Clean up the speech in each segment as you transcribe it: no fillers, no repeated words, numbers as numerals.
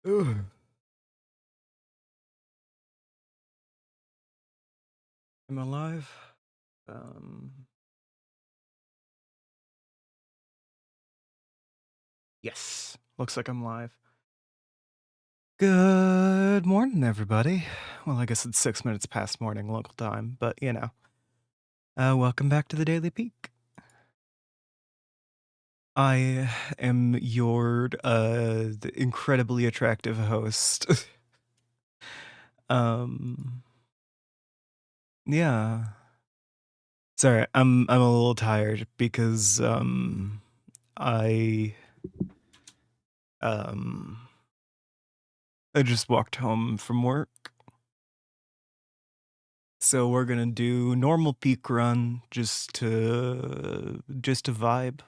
Ugh. Am I live? Yes. Looks like I'm live. Good morning, everybody. Well, I guess it's 6 minutes past morning local time, but you know. Welcome back to the Daily Peak. I am your incredibly attractive host. Yeah. Sorry, I'm a little tired because I um I just walked home from work. So we're gonna do normal peak run just to vibe.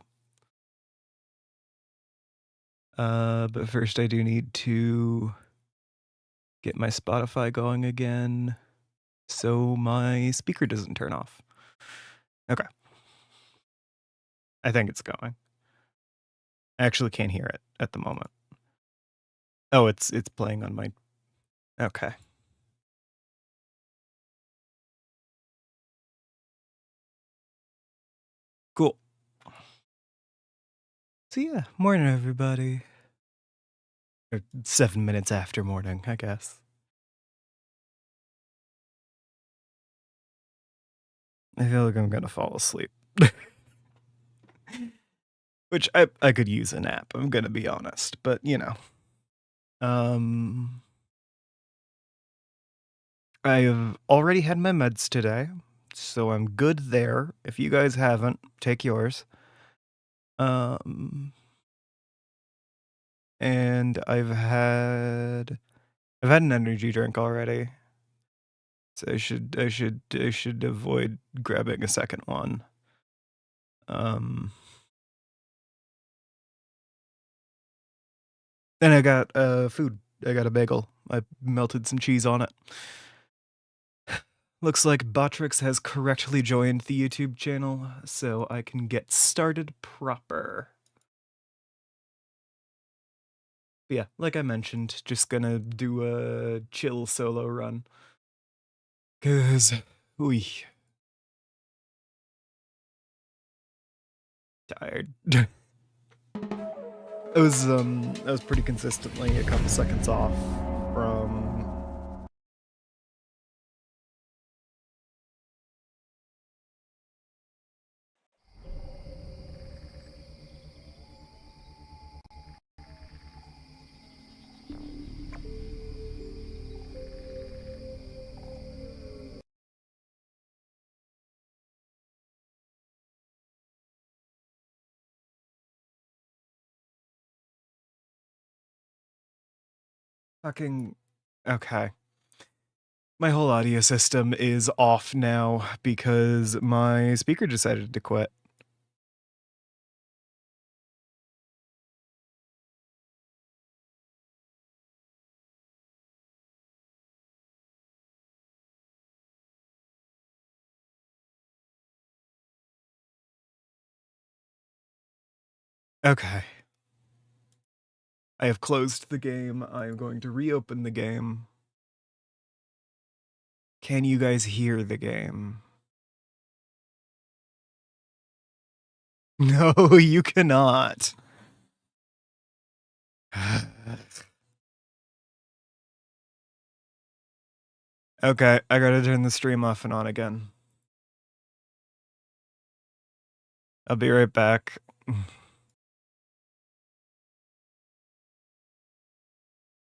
But first I do need to get my Spotify going again so my speaker doesn't turn off. Okay. I think it's going. I actually can't hear it at the moment. Oh, it's playing on my. Okay. Cool. So yeah, morning everybody. Or 7 minutes after morning, I guess. I feel like I'm gonna fall asleep. Which I could use a nap, I'm gonna be honest, but you know. I've already had my meds today, so I'm good there. If you guys haven't, take yours. And I've had an energy drink already. So I should avoid grabbing a second one. Then I got food. I got a bagel. I melted some cheese on it. Looks like Botrix has correctly joined the YouTube channel, so I can get started proper. But yeah, like I mentioned, just gonna do a chill solo run. Cause, we tired. I was pretty consistently a couple seconds off from fucking. Okay. My whole audio system is off now because my speaker decided to quit. Okay. I have closed the game. I am going to reopen the game. Can you guys hear the game? No, you cannot. Okay, I gotta turn the stream off and on again. I'll be right back.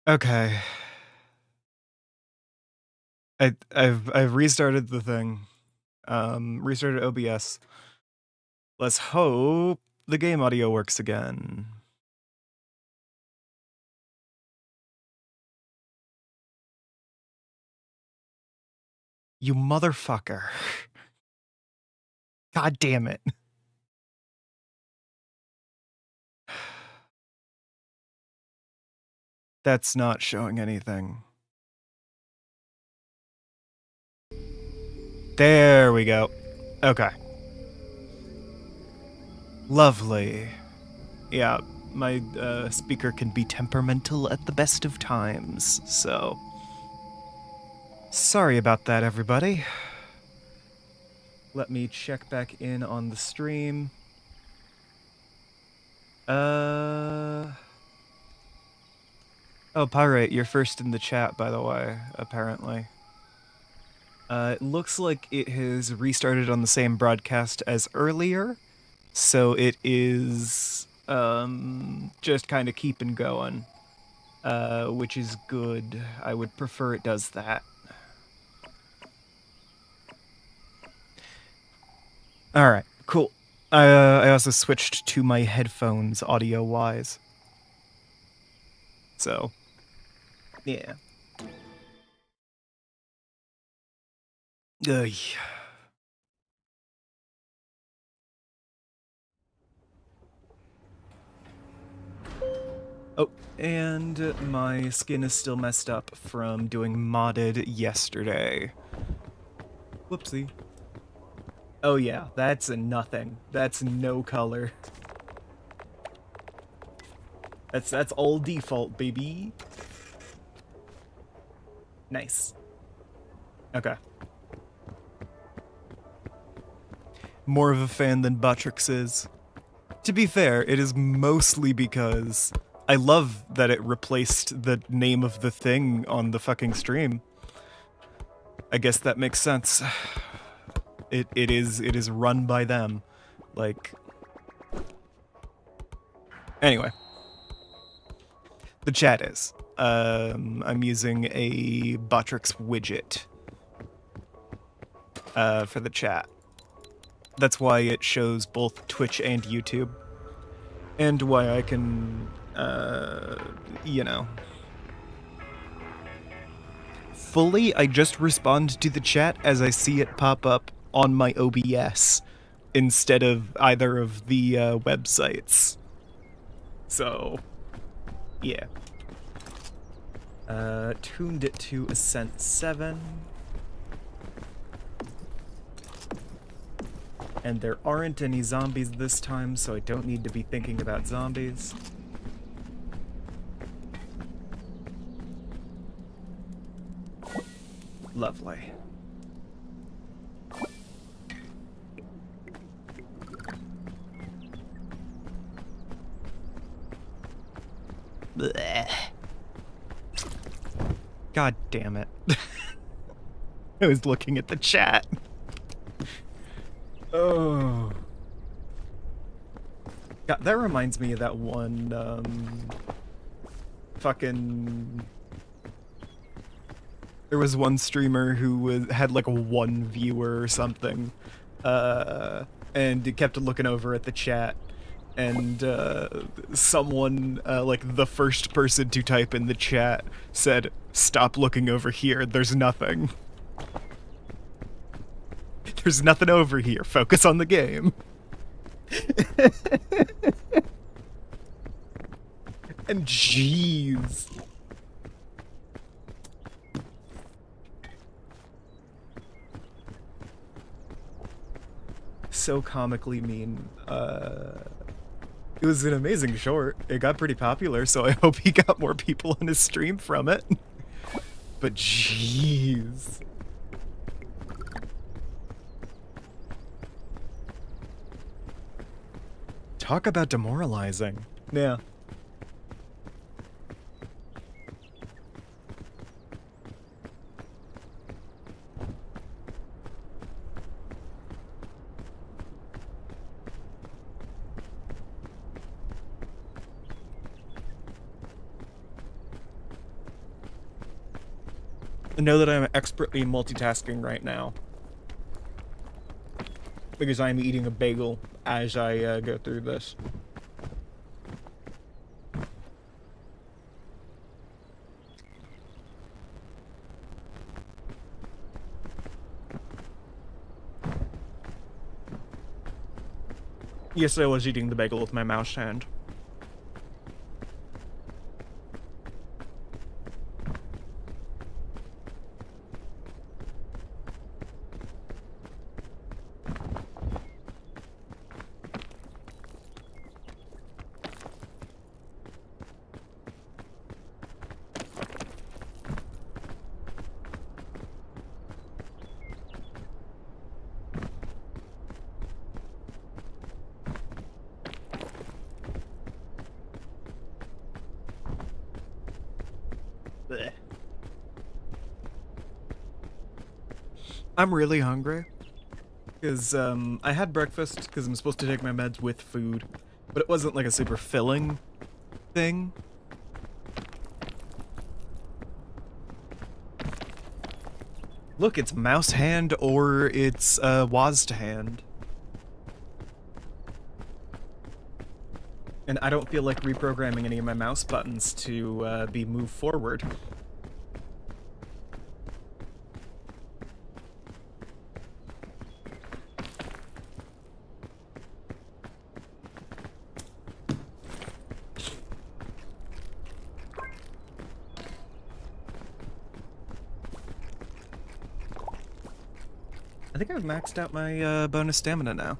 Okay. I've restarted the thing. Restarted OBS. Let's hope the game audio works again. You motherfucker. God damn it. That's not showing anything. There we go. Okay. Lovely. Yeah. my speaker can be temperamental at the best of times, so... Sorry about that, everybody. Let me check back in on the stream. Oh, Pyrite, you're first in the chat, by the way, apparently. It looks like it has restarted on the same broadcast as earlier, so it is just kind of keeping going, which is good. I would prefer it does that. All right, cool. I also switched to my headphones audio-wise. So, yeah. Ugh. Oh, and my skin is still messed up from doing modded yesterday. Whoopsie. Oh yeah, that's a nothing. That's no color. That's all default, baby. Nice. Okay. More of a fan than Buttrix is. To be fair, it is mostly because I love that it replaced the name of the thing on the fucking stream. I guess that makes sense. It is run by them. Like... Anyway. The chat is. I'm using a Buttrix widget for the chat. That's why it shows both Twitch and YouTube. And why I can, you know. Fully, I just respond to the chat as I see it pop up on my OBS instead of either of the websites. So, yeah. Tuned it to Ascent 7. And there aren't any zombies this time, so I don't need to be thinking about zombies. Lovely. Blech. God damn it. I was looking at the chat. Oh. God, that reminds me of that one, fucking... There was one streamer who had like one viewer or something, and it kept looking over at the chat, and someone, like the first person to type in the chat said, "Stop looking over here, there's nothing." There's nothing over here, focus on the game. And jeez. So comically mean. It was an amazing short. It got pretty popular, so I hope he got more people on his stream from it. But jeez. Talk about demoralizing. Yeah. I know that I'm expertly multitasking right now, because I'm eating a bagel as I go through this. Yes, I was eating the bagel with my mouse hand. Blech. I'm really hungry. Because I had breakfast because I'm supposed to take my meds with food, but it wasn't like a super filling thing. Look, it's mouse hand or it's WASD hand. And I don't feel like reprogramming any of my mouse buttons to be moved forward. I think I've maxed out my bonus stamina now.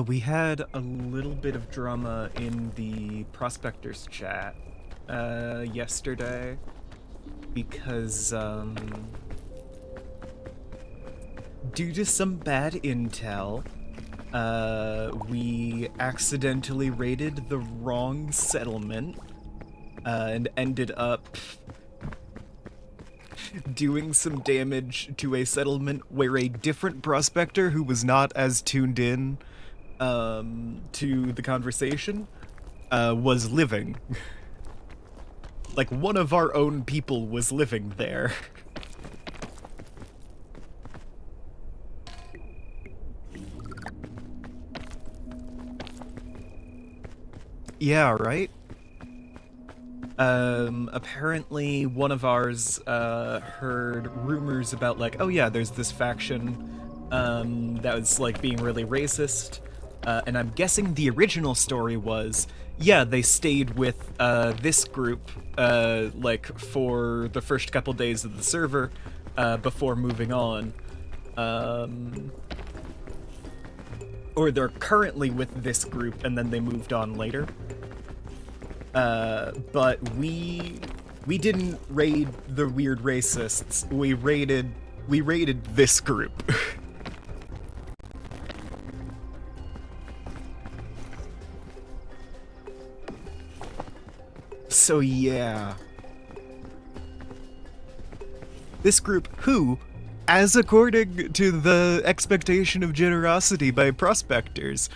We had a little bit of drama in the Prospectors chat yesterday because due to some bad intel, we accidentally raided the wrong settlement and ended up doing some damage to a settlement where a different prospector who was not as tuned in to the conversation was living. Like, one of our own people was living there. Yeah, right? Apparently one of ours heard rumors about, like, oh yeah, there's this faction that was, like, being really racist. And I'm guessing the original story was, yeah, they stayed with this group, like, for the first couple days of the server before moving on. Or they're currently with this group and then they moved on later. But we didn't raid the weird racists. We raided this group. So yeah. This group who, as according to the expectation of generosity by prospectors,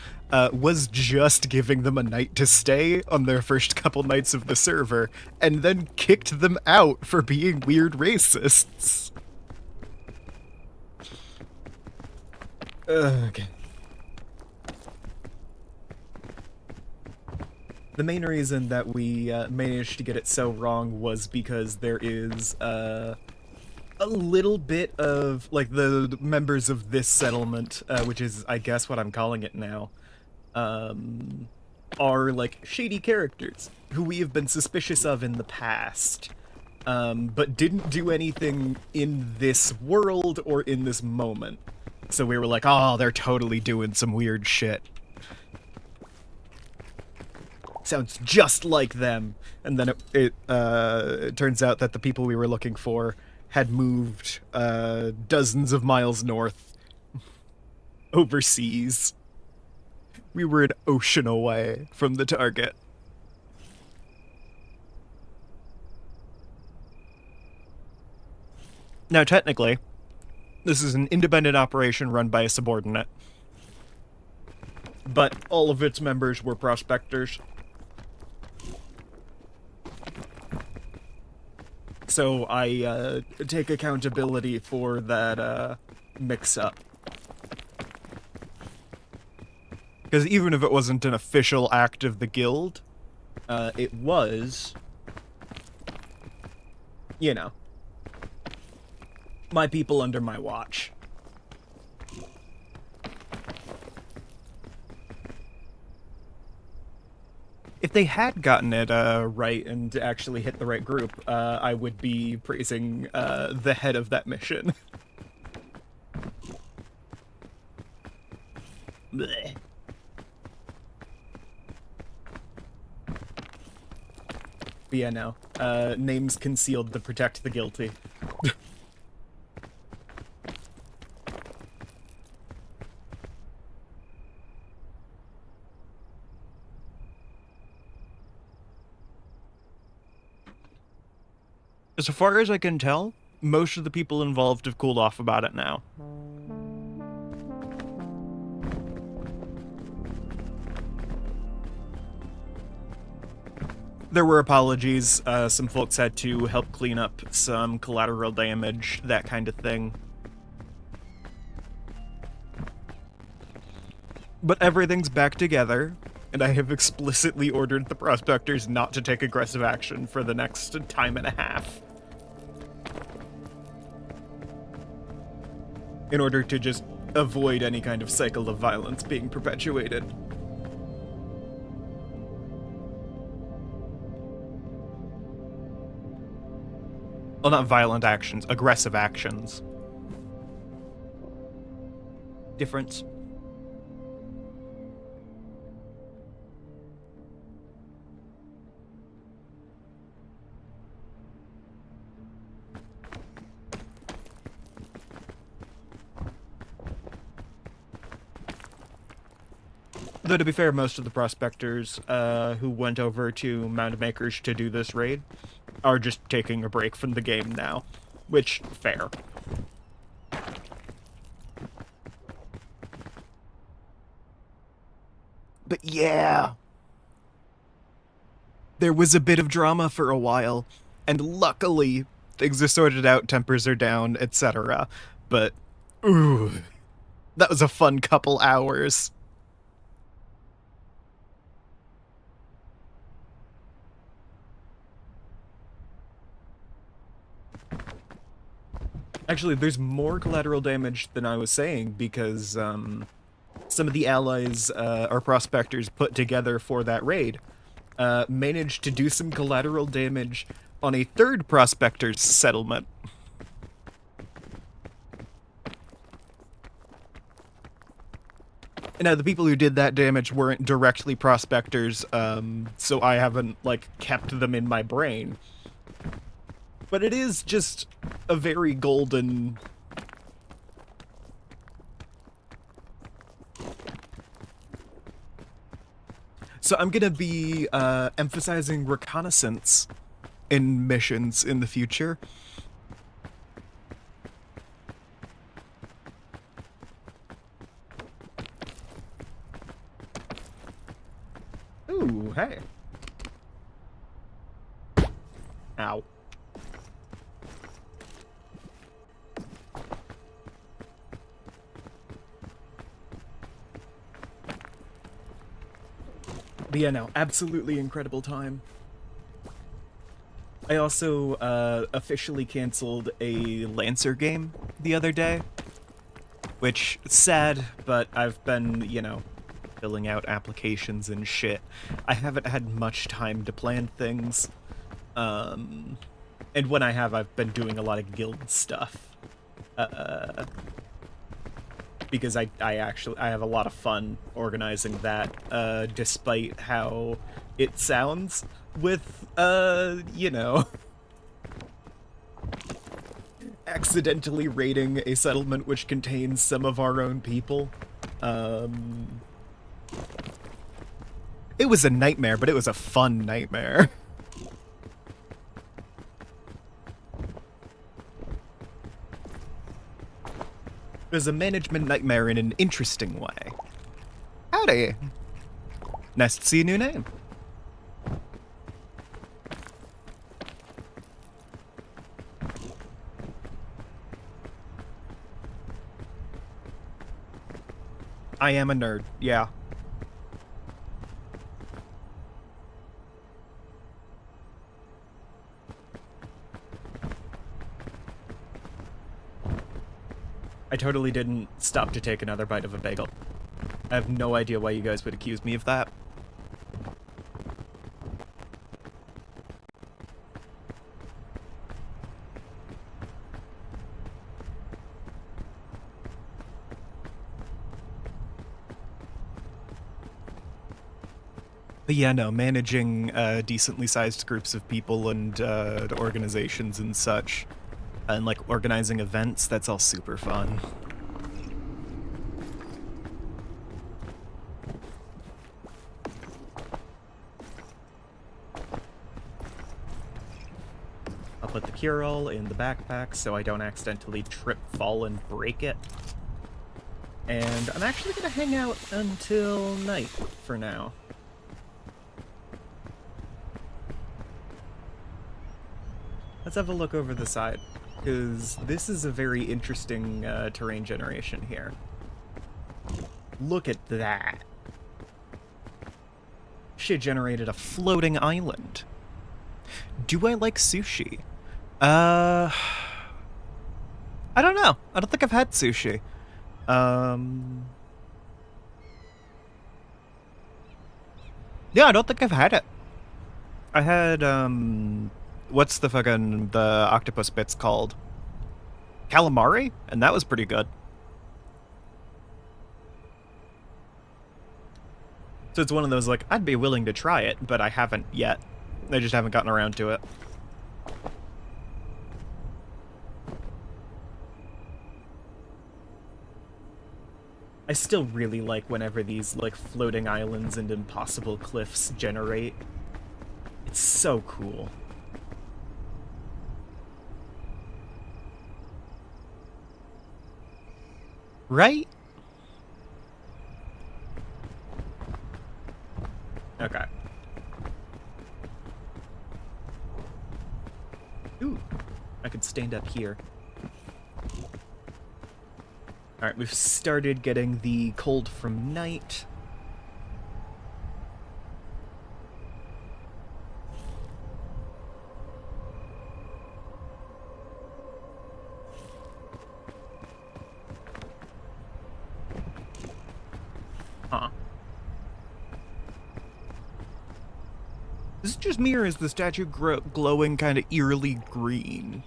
was just giving them a night to stay on their first couple nights of the server, and then kicked them out for being weird racists. Okay. The main reason that we managed to get it so wrong was because there is a little bit of, like, the members of this settlement, which is, I guess, what I'm calling it now, are, like, shady characters who we have been suspicious of in the past, but didn't do anything in this world or in this moment. So we were like, oh, they're totally doing some weird shit. Sounds just like them. And then it turns out that the people we were looking for had moved dozens of miles north, overseas. We were an ocean away from the target. Now, technically, this is an independent operation run by a subordinate. But all of its members were prospectors. So I take accountability for that mix-up. Because even if it wasn't an official act of the guild, it was, you know, my people under my watch. If they had gotten it right and actually hit the right group, I would be praising the head of that mission. Blech. But yeah, no. Names concealed to protect the guilty. As far as I can tell, most of the people involved have cooled off about it now. There were apologies. Some folks had to help clean up some collateral damage, that kind of thing. But everything's back together, and I have explicitly ordered the prospectors not to take aggressive action for the next time and a half. In order to just avoid any kind of cycle of violence being perpetuated. Well, not violent actions, aggressive actions. Difference. Though, to be fair, most of the prospectors who went over to Mound Makers to do this raid are just taking a break from the game now, which, fair. But yeah, there was a bit of drama for a while, and luckily things are sorted out, tempers are down, etc. But, ooh, that was a fun couple hours. Actually, there's more collateral damage than I was saying, because some of the allies our prospectors put together for that raid managed to do some collateral damage on a third prospector's settlement. Now, the people who did that damage weren't directly prospectors, so I haven't, like, kept them in my brain. But it is just a very golden... So I'm gonna be emphasizing reconnaissance in missions in the future. Ooh, hey. Ow. But yeah, no, absolutely incredible time. I also officially canceled a Lancer game the other day, which is sad, but I've been, you know, filling out applications and shit. I haven't had much time to plan things, and when I have, I've been doing a lot of guild stuff. Because I have a lot of fun organizing that, despite how it sounds with, you know, accidentally raiding a settlement which contains some of our own people. It was a nightmare, but it was a fun nightmare. It was a management nightmare in an interesting way. Howdy. Nice to see a new name. I am a nerd, yeah. I totally didn't stop to take another bite of a bagel. I have no idea why you guys would accuse me of that. But yeah, no, managing decently sized groups of people and organizations and such, and like organizing events, that's all super fun. I'll put the cure-all in the backpack so I don't accidentally trip, fall, and break it. And I'm actually gonna hang out until night for now. Let's have a look over the side, because this is a very interesting terrain generation here. Look at that. She generated a floating island. Do I like sushi? I don't know. I don't think I've had sushi. Yeah, I don't think I've had it. I had, what's the octopus bits called? Calamari? And that was pretty good. So it's one of those, like, I'd be willing to try it, but I haven't yet. I just haven't gotten around to it. I still really like whenever these, like, floating islands and impossible cliffs generate. It's so cool. Right? Okay. Ooh, I could stand up here. Alright, we've started getting the cold from night. Huh. Is it just me, or is the statue glowing kind of eerily green?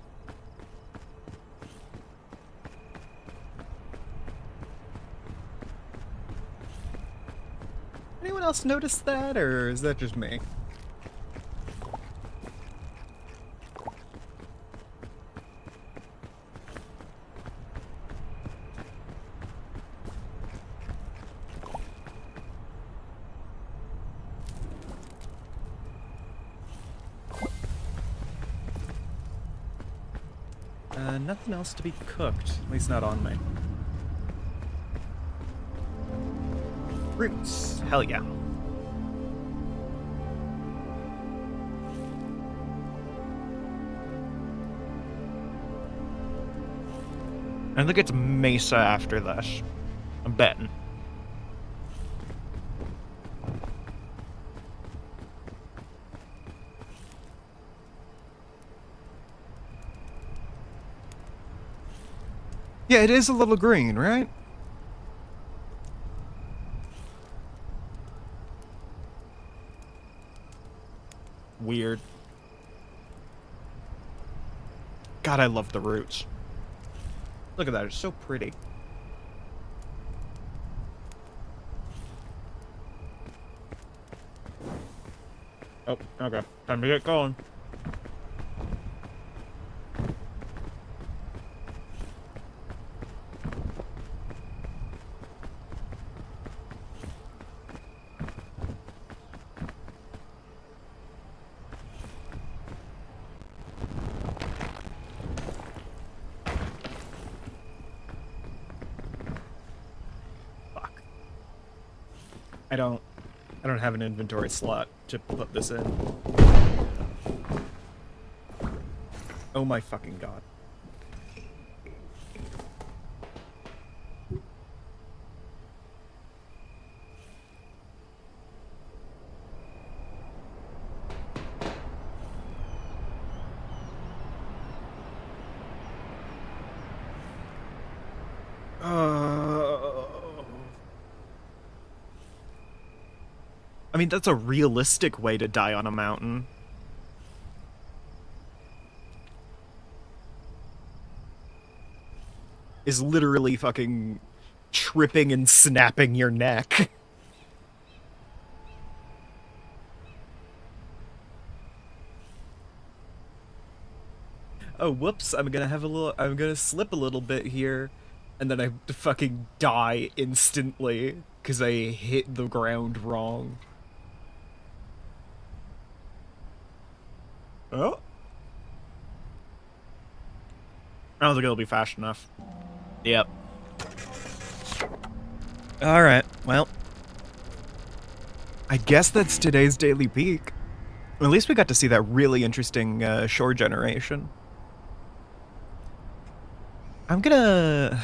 Anyone else notice that, or is that just me? Nothing else to be cooked, at least not on me. Roots, hell yeah. I think it's Mesa after this. I'm betting. Yeah, it is a little green, right? Weird. God, I love the roots. Look at that, it's so pretty. Oh, okay. Time to get going. I don't have an inventory slot to put this in. Oh my fucking god. I mean, that's a realistic way to die on a mountain. Is literally fucking tripping and snapping your neck. Oh, whoops, I'm gonna slip a little bit here. And then I fucking die instantly because I hit the ground wrong. Oh. I don't think it'll be fast enough. Yep. Alright, well. I guess that's today's daily peak. At least we got to see that really interesting shore generation. I'm gonna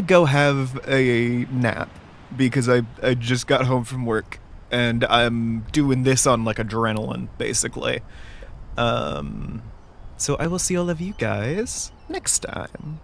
go have a nap because I just got home from work and I'm doing this on like adrenaline basically. So I will see all of you guys next time.